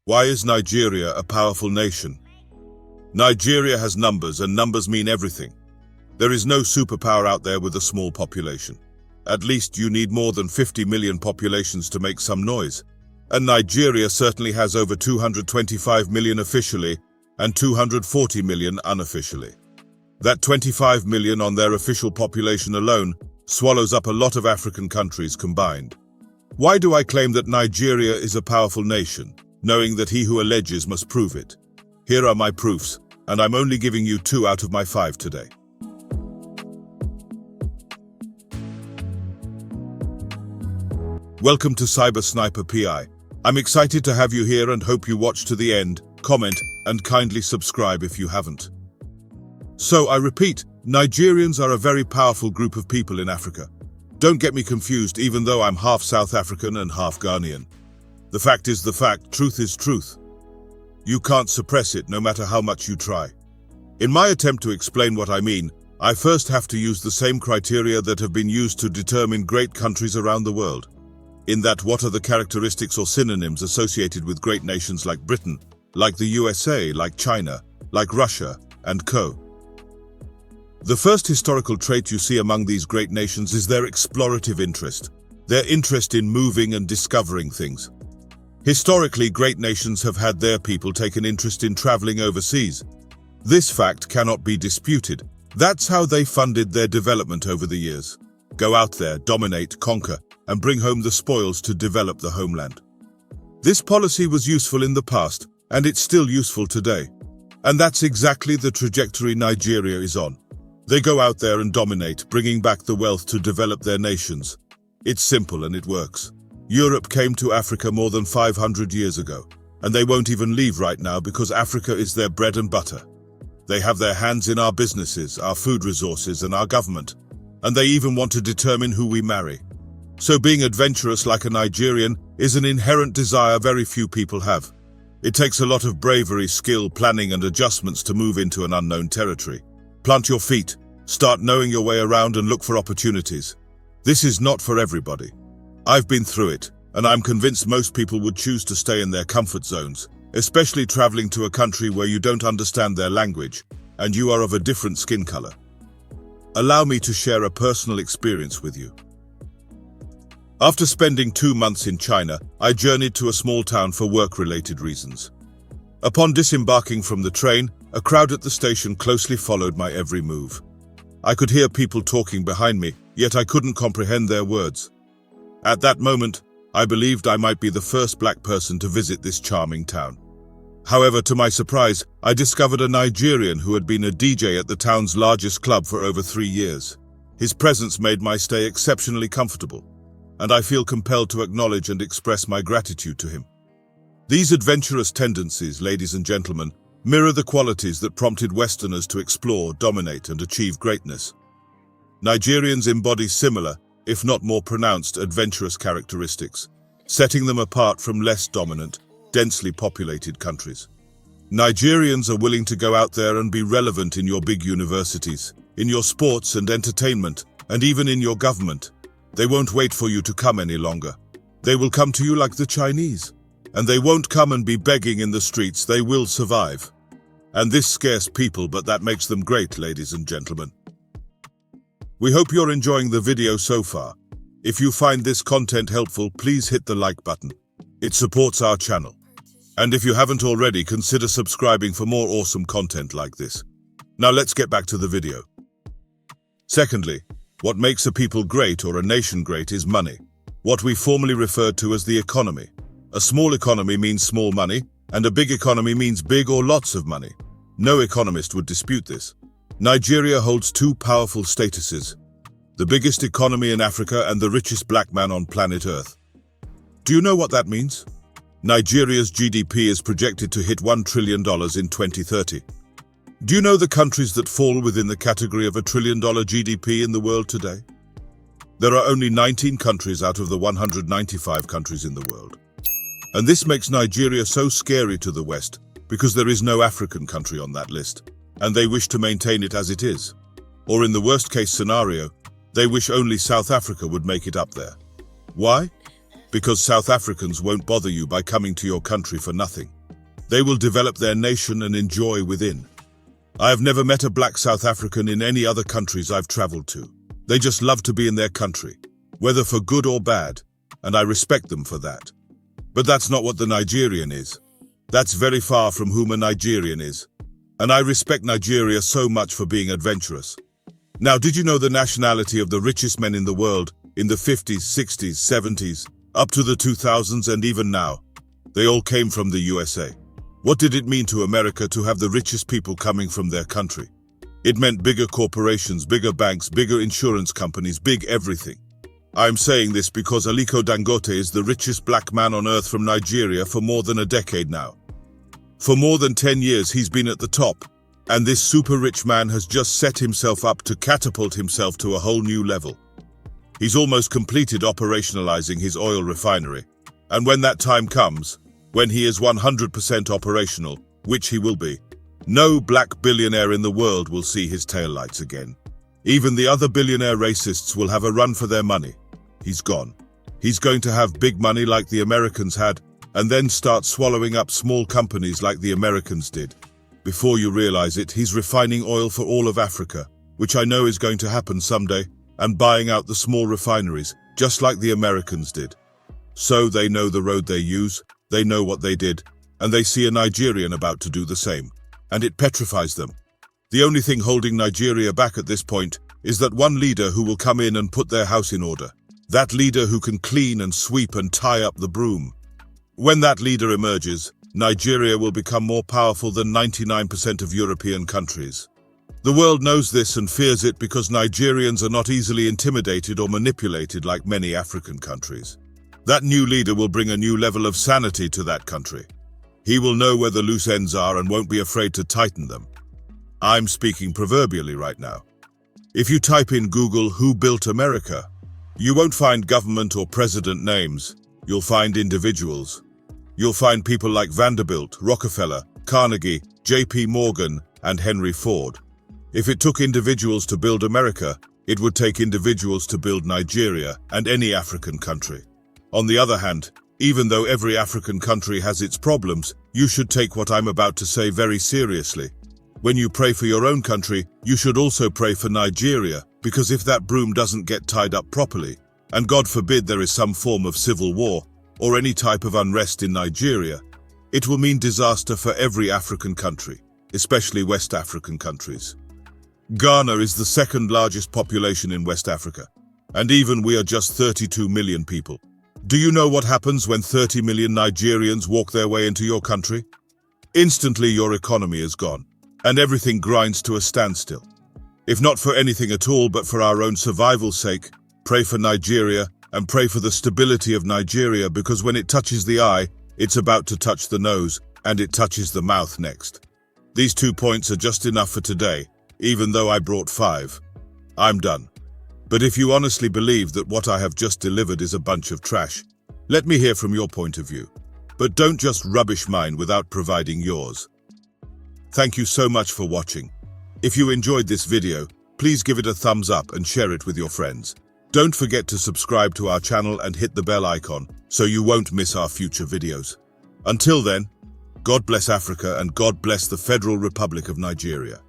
Why is Nigeria a powerful nation? Nigeria has numbers, and numbers mean everything. There is no superpower out there with a small population. At least you need more than 50 million populations to make some noise. And Nigeria certainly has over 225 million officially and 240 million unofficially. That 25 million on their official population alone swallows up a lot of African countries combined. Why do I claim that Nigeria is a powerful nation, knowing that he who alleges must prove it? Here are my proofs, and I'm only giving you 2 out of my 5 today. Welcome to Cyber Sniper PI. I'm excited to have you here and hope you watch to the end, comment, and kindly subscribe if you haven't. So I repeat, Nigerians are a very powerful group of people in Africa. Don't get me confused, even though I'm half South African and half Ghanaian. The fact is the fact, truth is truth. You can't suppress it no matter how much you try. In my attempt to explain what I mean, I first have to use the same criteria that have been used to determine great countries around the world. In that, what are the characteristics or synonyms associated with great nations like Britain, like the USA, like China, like Russia, and co. The first historical trait you see among these great nations is their explorative interest, their interest in moving and discovering things. Historically, great nations have had their people take an interest in traveling overseas. This fact cannot be disputed. That's how they funded their development over the years. Go out there, dominate, conquer, and bring home the spoils to develop the homeland. This policy was useful in the past, and it's still useful today. And that's exactly the trajectory Nigeria is on. They go out there and dominate, bringing back the wealth to develop their nations. It's simple and it works. Europe came to Africa more than 500 years ago, and they won't even leave right now because Africa is their bread and butter. They have their hands in our businesses, our food resources, and our government, and they even want to determine who we marry. So being adventurous like a Nigerian is an inherent desire very few people have. It takes a lot of bravery, skill, planning, and adjustments to move into an unknown territory. Plant your feet, start knowing your way around, and look for opportunities. This is not for everybody. I've been through it, and I'm convinced most people would choose to stay in their comfort zones, especially traveling to a country where you don't understand their language, and you are of a different skin color. Allow me to share a personal experience with you. After spending 2 months in China, I journeyed to a small town for work-related reasons. Upon disembarking from the train, a crowd at the station closely followed my every move. I could hear people talking behind me, yet I couldn't comprehend their words. At that moment, I believed I might be the first black person to visit this charming town. However, to my surprise, I discovered a Nigerian who had been a DJ at the town's largest club for over 3 years. His presence made my stay exceptionally comfortable, and I feel compelled to acknowledge and express my gratitude to him. These adventurous tendencies, ladies and gentlemen, mirror the qualities that prompted Westerners to explore, dominate, and achieve greatness. Nigerians embody similar, if not more pronounced, adventurous characteristics, setting them apart from less dominant, densely populated countries. Nigerians are willing to go out there and be relevant in your big universities, in your sports and entertainment, and even in your government. They won't wait for you to come any longer. They will come to you like the Chinese. And they won't come and be begging in the streets, they will survive. And this scares people, but that makes them great, ladies and gentlemen. We hope you're enjoying the video so far. If you find this content helpful, please hit the like button. It supports our channel. And if you haven't already, consider subscribing for more awesome content like this. Now let's get back to the video. Secondly, what makes a people great or a nation great is money, what we formerly referred to as the economy. A small economy means small money, and a big economy means big or lots of money. No economist would dispute this. Nigeria holds 2 powerful statuses: the biggest economy in Africa and the richest black man on planet Earth. Do you know what that means? Nigeria's GDP is projected to hit $1 trillion in 2030. Do you know the countries that fall within the category of $1 trillion GDP in the world today? There are only 19 countries out of the 195 countries in the world. And this makes Nigeria so scary to the West because there is no African country on that list, and they wish to maintain it as it is. Or in the worst case scenario, they wish only South Africa would make it up there. Why? because South Africans won't bother you by coming to your country for nothing. They will develop their nation and enjoy within. I have never met a black South African in any other countries I've traveled to. They just love to be in their country, whether for good or bad, and I respect them for that. But that's not what the Nigerian is. That's very far from whom a Nigerian is. And I respect Nigeria so much for being adventurous. Now, did you know the nationality of the richest men in the world in the 50s, 60s, 70s, up to the 2000s and even now? They all came from the USA. What did it mean to America to have the richest people coming from their country? It meant bigger corporations, bigger banks, bigger insurance companies, big everything. I'm saying this because Aliko Dangote is the richest black man on earth from Nigeria for more than a decade now. For more than 10 years he's been at the top, and this super rich man has just set himself up to catapult himself to a whole new level. He's almost completed operationalizing his oil refinery, and when that time comes, when he is 100% operational, which he will be, no black billionaire in the world will see his taillights again. Even the other billionaire racists will have a run for their money. He's gone. He's going to have big money like the Americans had, and then start swallowing up small companies like the Americans did. Before you realize it, he's refining oil for all of Africa, which I know is going to happen someday, and buying out the small refineries, just like the Americans did. So they know the road they use, they know what they did, and they see a Nigerian about to do the same, and it petrifies them. The only thing holding Nigeria back at this point is that one leader who will come in and put their house in order. That leader who can clean and sweep and tie up the broom. When that leader emerges, Nigeria will become more powerful than 99% of European countries. The world knows this and fears it because Nigerians are not easily intimidated or manipulated like many African countries. That new leader will bring a new level of sanity to that country. He will know where the loose ends are and won't be afraid to tighten them. I'm speaking proverbially right now. If you type in Google "Who built America?" you won't find government or president names. You'll find individuals. You'll find people like Vanderbilt, Rockefeller, Carnegie, J.P. Morgan, and Henry Ford. If it took individuals to build America, it would take individuals to build Nigeria and any African country. On the other hand, even though every African country has its problems, you should take what I'm about to say very seriously. When you pray for your own country, you should also pray for Nigeria, because if that broom doesn't get tied up properly, and God forbid there is some form of civil war, or any type of unrest in Nigeria, it will mean disaster for every African country, especially West African countries. Ghana is the second largest population in West Africa, and even we are just 32 million people. Do you know what happens when 30 million Nigerians walk their way into your country? Instantly your economy is gone, and everything grinds to a standstill. If not for anything at all but for our own survival's sake, pray for Nigeria and pray for the stability of Nigeria, because when it touches the eye, it's about to touch the nose, and it touches the mouth next. These 2 points are just enough for today, even though I brought 5. I'm done. But if you honestly believe that what I have just delivered is a bunch of trash, let me hear from your point of view. But don't just rubbish mine without providing yours. Thank you so much for watching. If you enjoyed this video, please give it a thumbs up and share it with your friends. Don't forget to subscribe to our channel and hit the bell icon so you won't miss our future videos. Until then, God bless Africa and God bless the Federal Republic of Nigeria.